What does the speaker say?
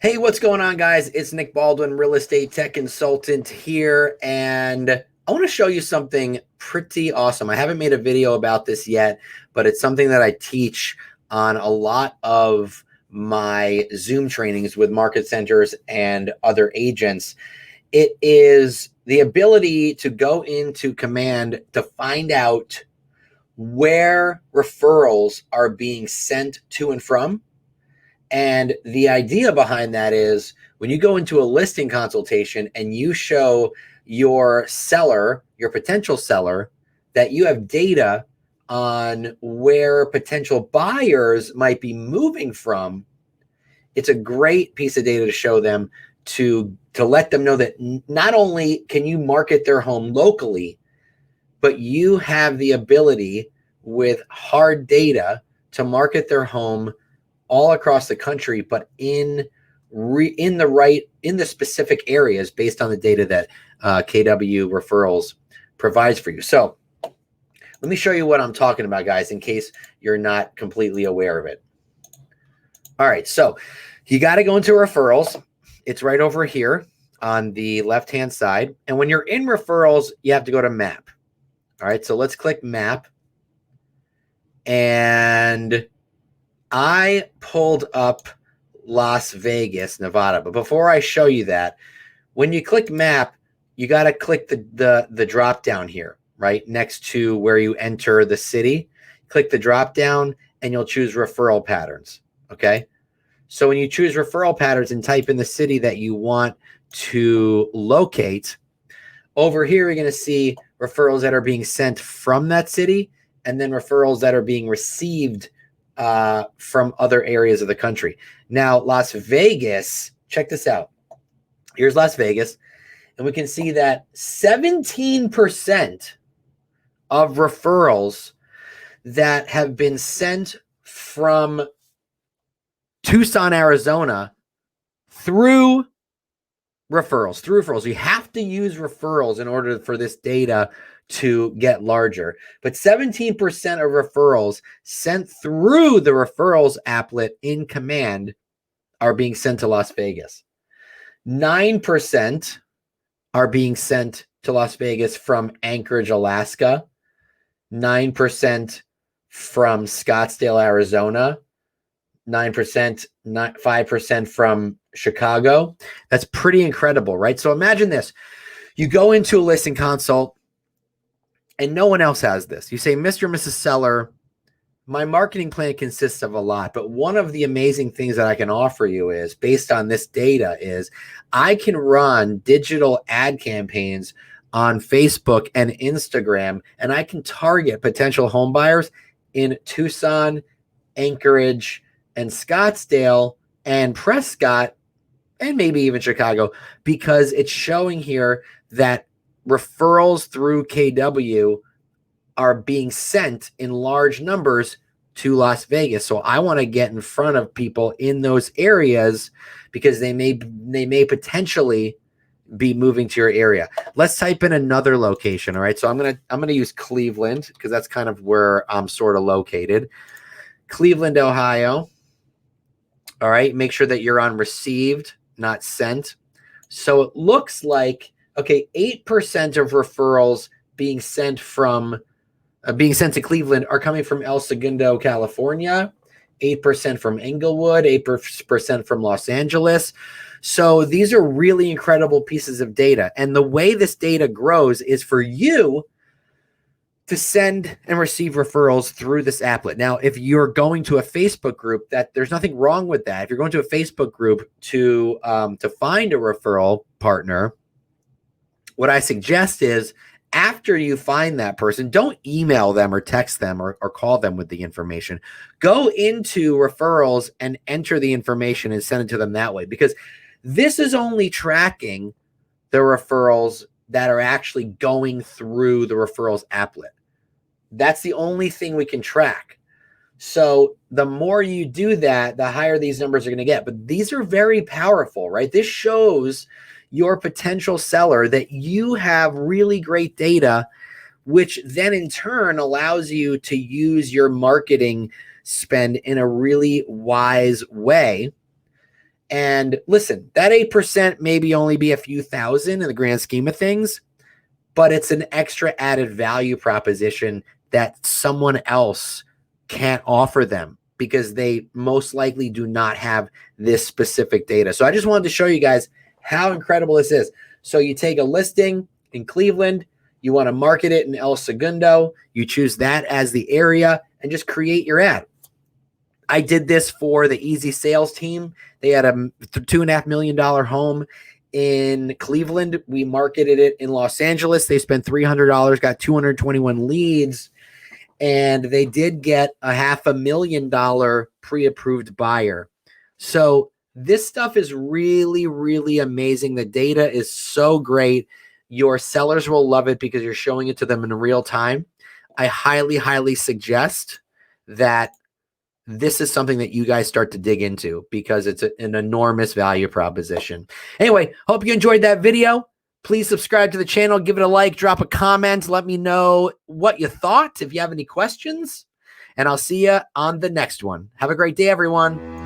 Hey, what's going on, guys? It's Nick Baldwin, real estate tech consultant here, and I want to show you something pretty awesome. I haven't made a video about this yet, but it's something that I teach on a lot of my Zoom trainings with market centers and other agents. It is the ability to go into Command to find out where referrals are being sent to and from. And the idea behind that is when you go into a listing consultation and you show your seller, your potential seller, that you have data on where potential buyers might be moving from, it's a great piece of data to show them to let them know that not only can you market their home locally, but you have the ability with hard data to market their home all across the country, but in the specific areas based on the data that KW Referrals provides for you. So let me show you what I'm talking about, guys, in case you're not completely aware of it. All right, so you got to go into referrals. It's right over here on the left-hand side. And when you're in referrals, you have to go to map. All right, so let's click map. And I pulled up Las Vegas, Nevada. But before I show you that, when you click map, you got to click the drop down here, right next to where you enter the city. Click the drop down and you'll choose referral patterns. Okay. So when you choose referral patterns and type in the city that you want to locate, over here, you're going to see referrals that are being sent from that city and then referrals that are being received from other areas of the country. Now, Las Vegas, check this out. Here's Las Vegas, and we can see that 17% of referrals that have been sent from Tucson, Arizona through referrals. You have to use referrals in order for this data to get larger. But 17% of referrals sent through the referrals applet in Command are being sent to Las Vegas. 9% are being sent to Las Vegas from Anchorage, Alaska. 9% from Scottsdale, Arizona. 9%, 5% from Chicago. That's pretty incredible, right? So imagine this. You go into a listing consult and no one else has this. You say, Mr. and Mrs. Seller, my marketing plan consists of a lot, but one of the amazing things that I can offer you is, based on this data, is I can run digital ad campaigns on Facebook and Instagram, and I can target potential home buyers in Tucson, Anchorage, and Scottsdale and Prescott, and maybe even Chicago, because it's showing here that referrals through KW are being sent in large numbers to Las Vegas. So I want to get in front of people in those areas because they may potentially be moving to your area. Let's type in another location. All right. So I'm gonna use Cleveland because that's kind of where I'm sort of located. Cleveland, Ohio. All right. Make sure that you're on received, not sent. So it looks like, okay, 8% of referrals being sent to Cleveland are coming from El Segundo, California, 8% from Inglewood, 8% from Los Angeles. So these are really incredible pieces of data. And the way this data grows is for you to send and receive referrals through this applet. Now, if you're going to a Facebook group, there's nothing wrong with that. If you're going to a Facebook group to find a referral partner, what I suggest is, after you find that person, don't email them or text them or call them with the information. Go into referrals and enter the information and send it to them that way, because this is only tracking the referrals that are actually going through the referrals applet. That's the only thing we can track. So the more you do that, the higher these numbers are going to get. But these are very powerful, right? This shows your potential seller that you have really great data, which then in turn allows you to use your marketing spend in a really wise way. And listen, that 8% maybe only be a few thousand in the grand scheme of things, but it's an extra added value proposition that someone else can't offer them because they most likely do not have this specific data. So I just wanted to show you guys how incredible this is. So you take a listing in Cleveland, you want to market it in El Segundo, you choose that as the area and just create your ad. I did this for the Easy Sales team. They had a $2.5 million home in Cleveland. We marketed it in Los Angeles. They spent $300, got 221 leads, and they did get a $500,000 pre-approved buyer. So this stuff is really, really amazing. The data is so great. Your sellers will love it because you're showing it to them in real time. I highly, highly suggest that this is something that you guys start to dig into because it's an enormous value proposition. Anyway, hope you enjoyed that video. Please subscribe to the channel, give it a like, drop a comment, let me know what you thought, if you have any questions, and I'll see you on the next one. Have a great day, everyone.